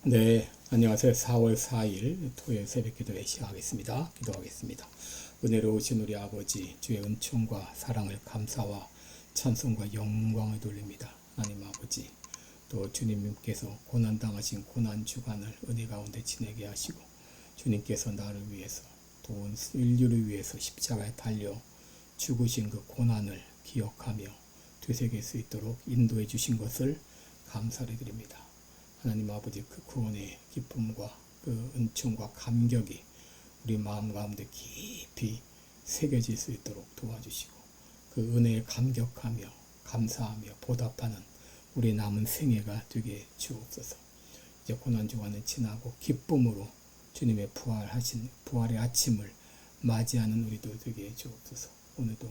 네, 안녕하세요. 4월 4일 토요일 새벽 기도회 시작하겠습니다. 기도하겠습니다. 은혜로우신 우리 아버지, 주의 은총과 사랑을 감사와 찬송과 영광을 돌립니다. 하나님 아버지, 또 주님께서 고난당하신 고난 주간을 은혜 가운데 지내게 하시고, 주님께서 나를 위해서, 또 온 인류를 위해서 십자가에 달려 죽으신 그 고난을 기억하며 되새길 수 있도록 인도해 주신 것을 감사를 드립니다. 하나님 아버지, 그 구원의 기쁨과 그 은총과 감격이 우리 마음 가운데 깊이 새겨질 수 있도록 도와주시고, 그 은혜에 감격하며 감사하며 보답하는 우리 남은 생애가 되게 주옵소서. 이제 고난주간은 지나고 기쁨으로 주님의 부활의 아침을 맞이하는 우리도 되게 주옵소서. 오늘도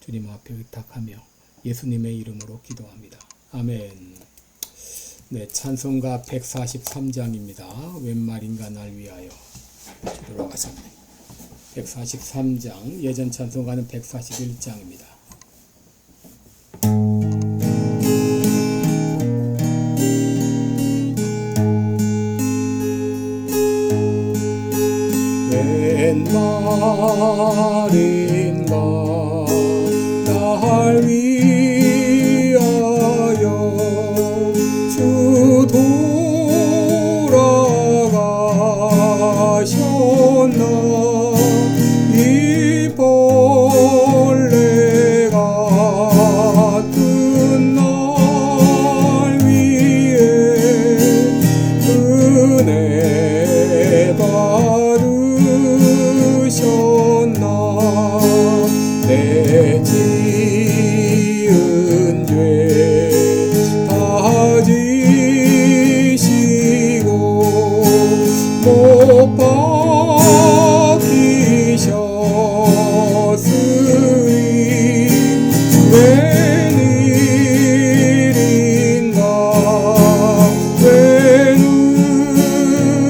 주님 앞에 의탁하며 예수님의 이름으로 기도합니다. 아멘. 네, 찬송가 143장입니다. 웬 말인가 날 위하여. 돌아가셨네. 143장, 예전 찬송가는 141장입니다. 웬 말인가 날 위하여 주 돌아가셨나. 이 벌레 같은 날 위에 은혜 받으셨나. 내 지은 죄 다 지시고 못 박히셨으니 웬일인가 웬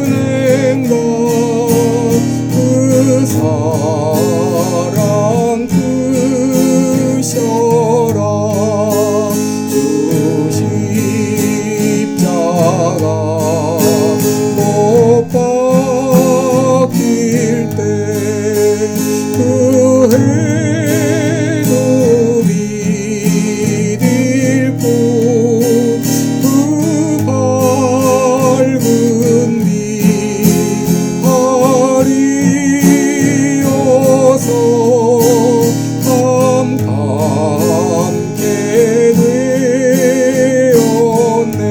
은행가 그 사랑 크셔라. 주 십자가 못 박힐 때 그 해도 비딜고 그 밝은 비하리어서 함께 되었네.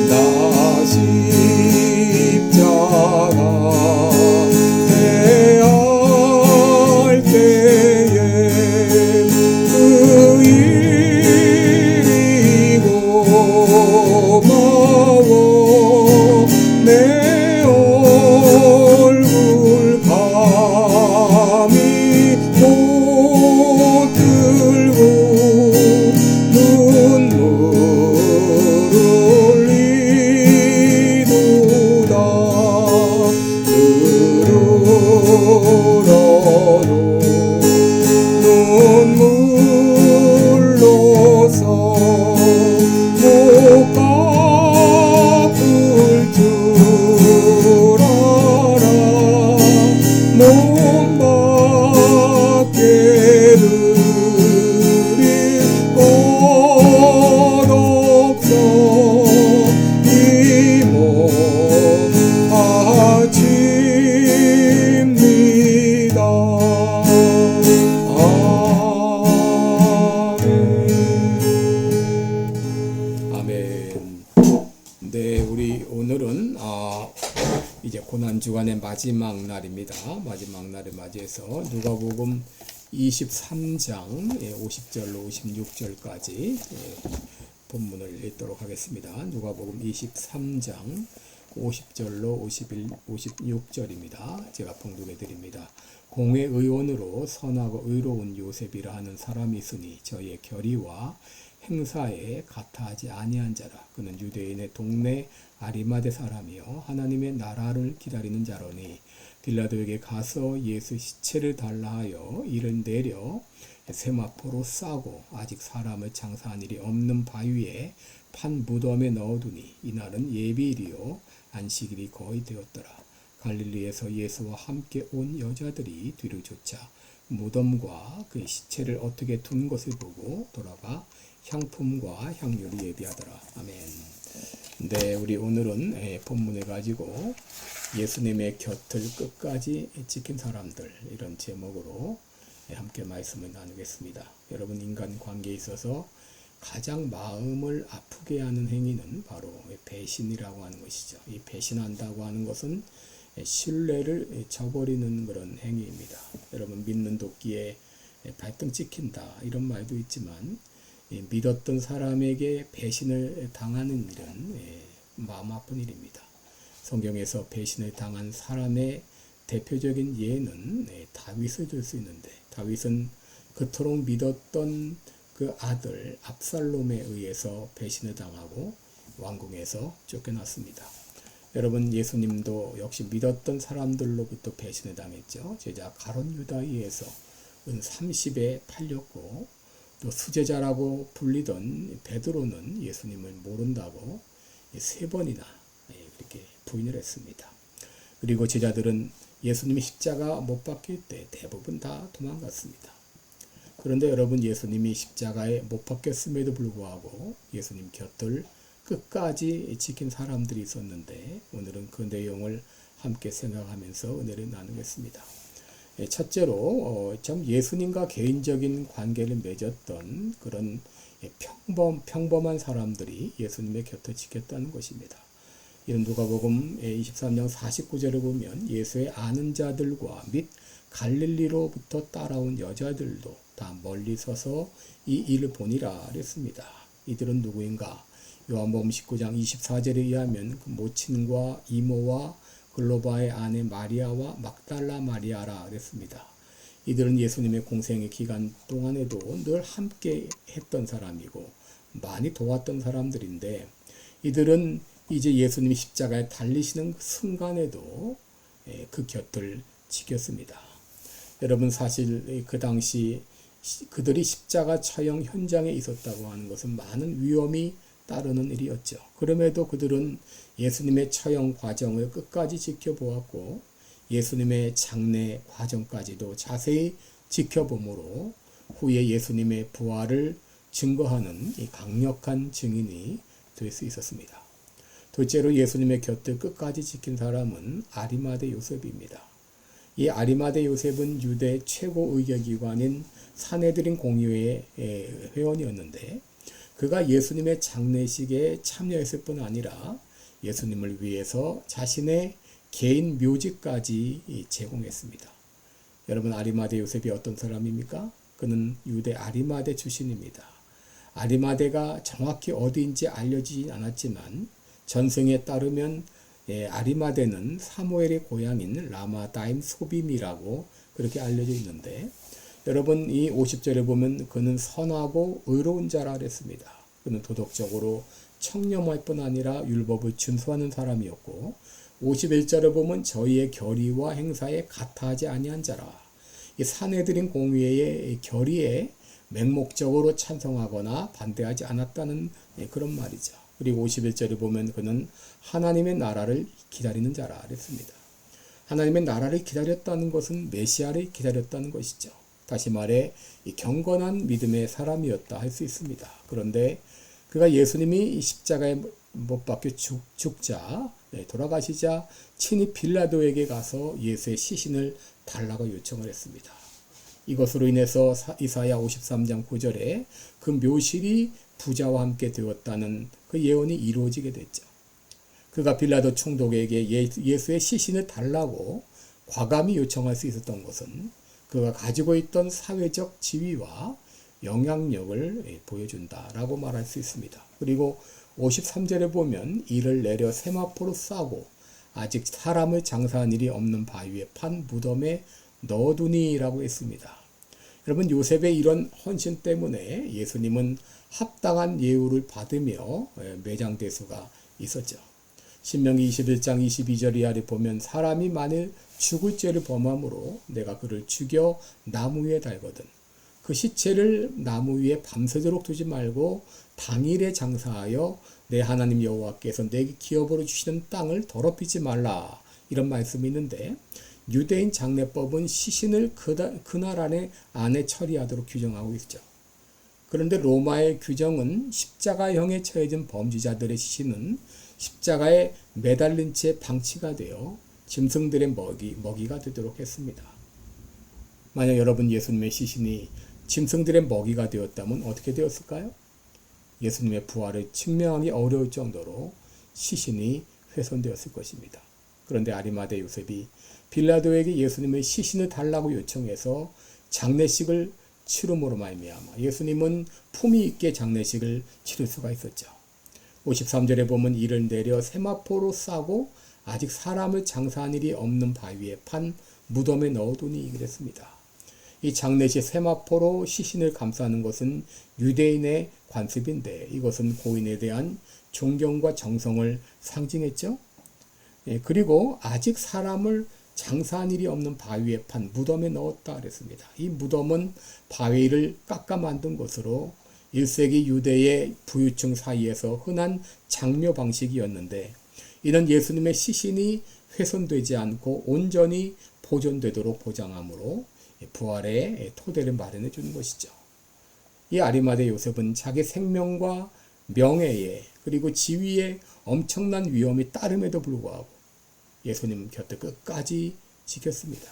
나 십자가 대할 때에 그 일이 고마워. 내 얼굴 감히 못 들고 눈물 흘리도다. 늘어도 눈물로서 못 갚을 줄 알아. 몸 밖에 드릴 것 없어. 이 몸 바칩니다. 아멘. 네, 우리 오늘은 이제 고난주간의 마지막 날입니다. 마지막 날을 맞이해서 누가복음 23장 50절로 56절까지 본문을 읽도록 하겠습니다. 누가복음 23장 50절로 56절입니다. 제가 봉독해 드립니다. 공회 의원으로 선하고 의로운 요셉이라 하는 사람이 있으니 저의 결의와 행사에 같아하지 아니한 자라. 그는 유대인의 동네 아리마대 사람이요 하나님의 나라를 기다리는 자로니 빌라도에게 가서 예수 시체를 달라 하여 이를 내려 세마포로 싸고 아직 사람을 장사한 일이 없는 바위에 판 무덤에 넣어두니 이날은 예비일이요 안식일이 거의 되었더라. 갈릴리에서 예수와 함께 온 여자들이 뒤를 쫓아 무덤과 그의 시체를 어떻게 둔 것을 보고 돌아가 향품과 향료를 예비하더라. 아멘. 네, 우리 오늘은 본문을 가지고 예수님의 곁을 끝까지 지킨 사람들, 이런 제목으로 함께 말씀을 나누겠습니다. 여러분, 인간 관계에 있어서 가장 마음을 아프게 하는 행위는 바로 배신이라고 하는 것이죠. 이 배신한다고 하는 것은 신뢰를 저버리는 그런 행위입니다. 여러분, 믿는 도끼에 발등 찍힌다 이런 말도 있지만 믿었던 사람에게 배신을 당하는 일은 마음 아픈 일입니다. 성경에서 배신을 당한 사람의 대표적인 예는 다윗을 들 수 있는데, 다윗은 그토록 믿었던 그 아들 압살롬에 의해서 배신을 당하고 왕궁에서 쫓겨났습니다. 여러분, 예수님도 역시 믿었던 사람들로부터 배신을 당했죠. 제자 가룟 유다에 의해서 은 30에 팔렸고, 또 수제자라고 불리던 베드로는 예수님을 모른다고 3번이나 그렇게 부인을 했습니다. 그리고 제자들은 예수님이 십자가 못 박힐 때 대부분 다 도망갔습니다. 그런데 여러분, 예수님이 십자가에 못 박혔음에도 불구하고 예수님 곁을 끝까지 지킨 사람들이 있었는데, 오늘은 그 내용을 함께 생각하면서 은혜를 나누겠습니다. 첫째로 참 예수님과 개인적인 관계를 맺었던 그런 평범한 사람들이 예수님의 곁을 지켰다는 것입니다. 이런 누가복음 23장 49절을 보면 예수의 아는 자들과 및 갈릴리로부터 따라온 여자들도 다 멀리 서서 이 일을 보니라 그랬습니다. 이들은 누구인가? 요한복음 19장 24절에 의하면 그 모친과 이모와 글로바의 아내 마리아와 막달라 마리아라 그랬습니다. 이들은 예수님의 공생의 기간 동안에도 늘 함께 했던 사람이고 많이 도왔던 사람들인데, 이들은 이제 예수님이 십자가에 달리시는 순간에도 그 곁을 지켰습니다. 여러분, 사실 그 당시 그들이 십자가 처형 현장에 있었다고 하는 것은 많은 위험이 따르는 일이었죠. 그럼에도 그들은 예수님의 처형 과정을 끝까지 지켜보았고 예수님의 장례 과정까지도 자세히 지켜보므로 후에 예수님의 부활을 증거하는 이 강력한 증인이 될 수 있었습니다. 둘째로 예수님의 곁을 끝까지 지킨 사람은 아리마대 요셉입니다. 이 아리마대 요셉은 유대 최고 의결기관인 산헤드린 공의회의 회원이었는데, 그가 예수님의 장례식에 참여했을 뿐 아니라 예수님을 위해서 자신의 개인 묘지까지 제공했습니다. 여러분, 아리마대 요셉이 어떤 사람입니까? 그는 유대 아리마대 출신입니다. 아리마대가 정확히 어디인지 알려지진 않았지만 전승에 따르면 아리마대는 사무엘의 고향인 라마다임 소빔이라고 그렇게 알려져 있는데, 여러분, 이 50절에 보면 그는 선하고 의로운 자라 그랬습니다. 그는 도덕적으로 청렴할 뿐 아니라 율법을 준수하는 사람이었고, 51절에 보면 저희의 결의와 행사에 같아하지 아니한 자라. 이 산헤드린 공의회의 결의에 맹목적으로 찬성하거나 반대하지 않았다는 그런 말이죠. 그리고 51절에 보면 그는 하나님의 나라를 기다리는 자라 그랬습니다. 하나님의 나라를 기다렸다는 것은 메시아를 기다렸다는 것이죠. 다시 말해 이 경건한 믿음의 사람이었다 할 수 있습니다. 그런데 그가 예수님이 십자가에 못 박혀 죽자 돌아가시자 친히 빌라도에게 가서 예수의 시신을 달라고 요청을 했습니다. 이것으로 인해서 이사야 53장 9절에 그 묘실이 부자와 함께 되었다는 그 예언이 이루어지게 됐죠. 그가 빌라도 총독에게 예수의 시신을 달라고 과감히 요청할 수 있었던 것은 그가 가지고 있던 사회적 지위와 영향력을 보여준다라고 말할 수 있습니다. 그리고 53절에 보면 이를 내려 세마포로 싸고 아직 사람을 장사한 일이 없는 바위에 판 무덤에 넣어두니라고 했습니다. 여러분, 요셉의 이런 헌신 때문에 예수님은 합당한 예우를 받으며 매장될 수가 있었죠. 신명기 21장 22절 이하를 보면 사람이 만일 죽을 죄를 범함으로 내가 그를 죽여 나무 위에 달거든 그 시체를 나무 위에 밤새도록 두지 말고 당일에 장사하여 내 하나님 여호와께서 내게 기업으로 주시는 땅을 더럽히지 말라. 이런 말씀이 있는데 유대인 장례법은 시신을 그날 안에 처리하도록 규정하고 있죠. 그런데 로마의 규정은 십자가형에 처해진 범죄자들의 시신은 십자가에 매달린 채 방치가 되어 짐승들의 먹이가 되도록 했습니다. 만약 여러분 예수님의 시신이 짐승들의 먹이가 되었다면 어떻게 되었을까요? 예수님의 부활을 증명하기 어려울 정도로 시신이 훼손되었을 것입니다. 그런데 아리마대 요셉이 빌라도에게 예수님의 시신을 달라고 요청해서 장례식을 치름으로 말미암아 예수님은 품위 있게 장례식을 치를 수가 있었죠. 53절에 보면 이를 내려 세마포로 싸고 아직 사람을 장사한 일이 없는 바위에 판 무덤에 넣어두니 그랬습니다. 이 장례식 세마포로 시신을 감싸는 것은 유대인의 관습인데 이것은 고인에 대한 존경과 정성을 상징했죠. 그리고 아직 사람을 장사한 일이 없는 바위에 판 무덤에 넣었다 그랬습니다. 이 무덤은 바위를 깎아 만든 것으로 1세기 유대의 부유층 사이에서 흔한 장묘 방식이었는데 이는 예수님의 시신이 훼손되지 않고 온전히 보존되도록 보장함으로 부활의 토대를 마련해 주는 것이죠. 이 아리마대 요셉은 자기 생명과 명예에 그리고 지위에 엄청난 위험이 따름에도 불구하고 예수님 곁에 끝까지 지켰습니다.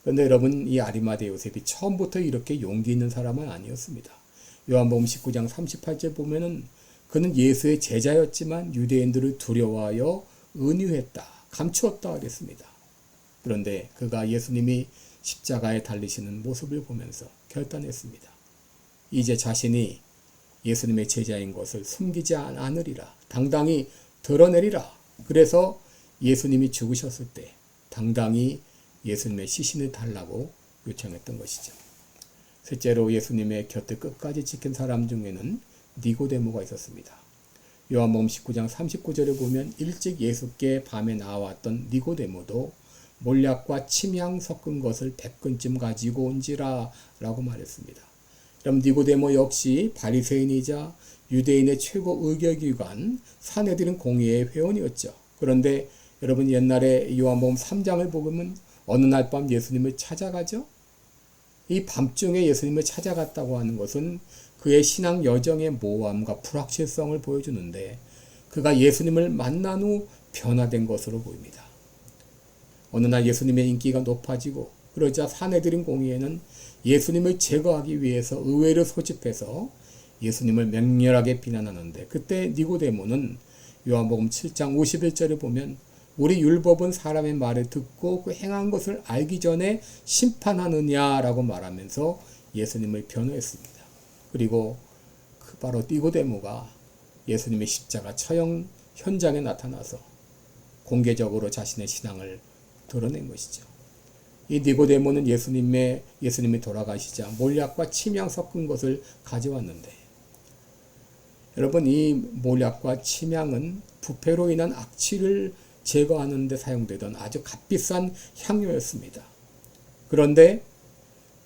그런데 여러분 이 아리마대 요셉이 처음부터 이렇게 용기 있는 사람은 아니었습니다. 요한복음 19장 38절 보면은 그는 예수의 제자였지만 유대인들을 두려워하여 은유했다, 감추었다 그랬습니다. 그런데 그가 예수님이 십자가에 달리시는 모습을 보면서 결단했습니다. 이제 자신이 예수님의 제자인 것을 숨기지 않으리라. 당당히 드러내리라. 그래서 예수님이 죽으셨을 때 당당히 예수님의 시신을 달라고 요청했던 것이죠. 셋째로 예수님의 곁을 끝까지 지킨 사람 중에는 니고데모가 있었습니다. 요한복음 19장 39절에 보면 일찍 예수께 밤에 나왔던 니고데모도 몰약과 침향 섞은 것을 100근쯤 가지고 온지라 라고 말했습니다. 그럼 니고데모 역시 바리새인이자 유대인의 최고 의결기관 산헤드린 공의회 회원이었죠. 그런데 여러분 옛날에 요한복음 3장을 보면 어느 날 밤 예수님을 찾아가죠. 이 밤중에 예수님을 찾아갔다고 하는 것은 그의 신앙 여정의 모호함과 불확실성을 보여주는데 그가 예수님을 만난 후 변화된 것으로 보입니다. 어느 날 예수님의 인기가 높아지고 그러자 산헤드린 공의회는 예수님을 제거하기 위해서 의회를 소집해서 예수님을 맹렬하게 비난하는데 그때 니고데모는 요한복음 7장 51절을 보면 우리 율법은 사람의 말을 듣고 그 행한 것을 알기 전에 심판하느냐라고 말하면서 예수님을 변호했습니다. 그리고 바로 니고데모가 예수님의 십자가 처형 현장에 나타나서 공개적으로 자신의 신앙을 드러낸 것이죠. 이 니고데모는 예수님이 돌아가시자 몰약과 침향 섞은 것을 가져왔는데 여러분 이 몰약과 침향은 부패로 인한 악취를 제거하는 데 사용되던 아주 값비싼 향료였습니다. 그런데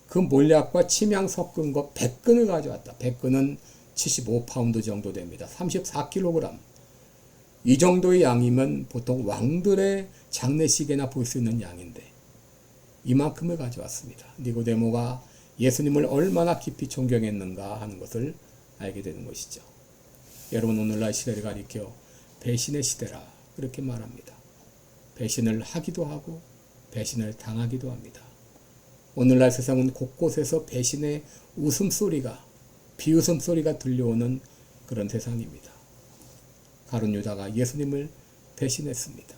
그 몰약과 침향 섞은 것 100근을 가져왔다. 100근은 75파운드 정도 됩니다. 34kg. 이 정도의 양이면 보통 왕들의 장례식에나 볼 수 있는 양인데 이만큼을 가져왔습니다. 니고데모가 예수님을 얼마나 깊이 존경했는가 하는 것을 알게 되는 것이죠. 여러분 오늘날 시대를 가리켜 배신의 시대라 그렇게 말합니다. 배신을 하기도 하고 배신을 당하기도 합니다. 오늘날 세상은 곳곳에서 배신의 웃음소리가 비웃음소리가 들려오는 그런 세상입니다. 가룟 유다가 예수님을 배신했습니다.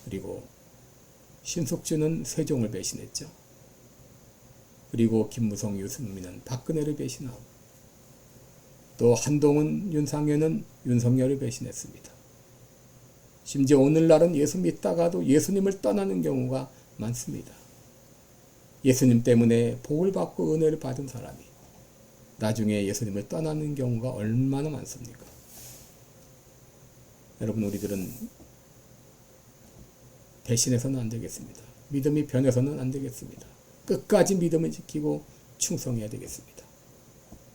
그리고 신석주는 세종을 배신했죠. 그리고 김무성, 유승민은 박근혜를 배신하고 또 한동훈, 윤상현은 윤석열을 배신했습니다. 심지어 오늘날은 예수 믿다가도 예수님을 떠나는 경우가 많습니다. 예수님 때문에 복을 받고 은혜를 받은 사람이 나중에 예수님을 떠나는 경우가 얼마나 많습니까? 여러분 우리들은 배신해서는 안 되겠습니다. 믿음이 변해서는 안 되겠습니다. 끝까지 믿음을 지키고 충성해야 되겠습니다.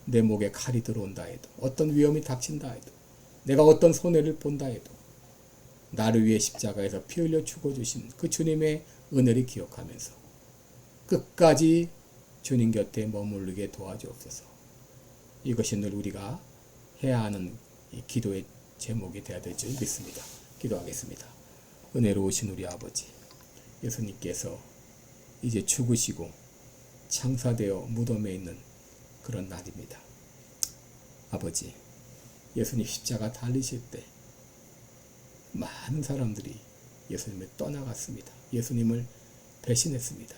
내 목에 칼이 들어온다 해도, 어떤 위험이 닥친다 해도, 내가 어떤 손해를 본다 해도 나를 위해 십자가에서 피 흘려 죽어주신 그 주님의 은혜를 기억하면서 끝까지 주님 곁에 머무르게 도와주옵소서. 이것이 늘 우리가 해야 하는 이 기도의 제목이 되어야 될 줄 믿습니다. 기도하겠습니다. 은혜로우신 우리 아버지, 예수님께서 이제 죽으시고 창사되어 무덤에 있는 그런 날입니다. 아버지, 예수님 십자가 달리실 때 많은 사람들이 예수님을 떠나갔습니다. 예수님을 배신했습니다.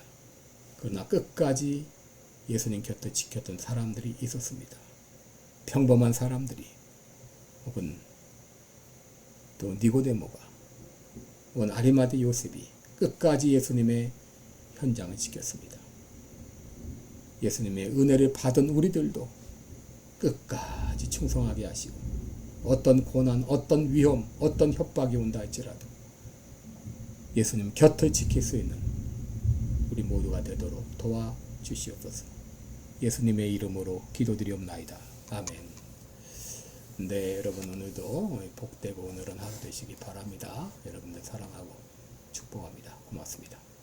그러나 끝까지 예수님 곁을 지켰던 사람들이 있었습니다. 평범한 사람들이, 혹은 또 니고데모가, 혹은 아리마대 요셉이 끝까지 예수님의 현장을 지켰습니다. 예수님의 은혜를 받은 우리들도 끝까지 충성하게 하시고, 어떤 고난, 어떤 위험, 어떤 협박이 온다 할지라도 예수님 곁을 지킬 수 있는 우리 모두가 되도록 도와주시옵소서. 예수님의 이름으로 기도드리옵나이다. 아멘. 네, 여러분 오늘도 복되고 오늘은 하루 되시기 바랍니다. 여러분들 사랑하고 축복합니다. 고맙습니다.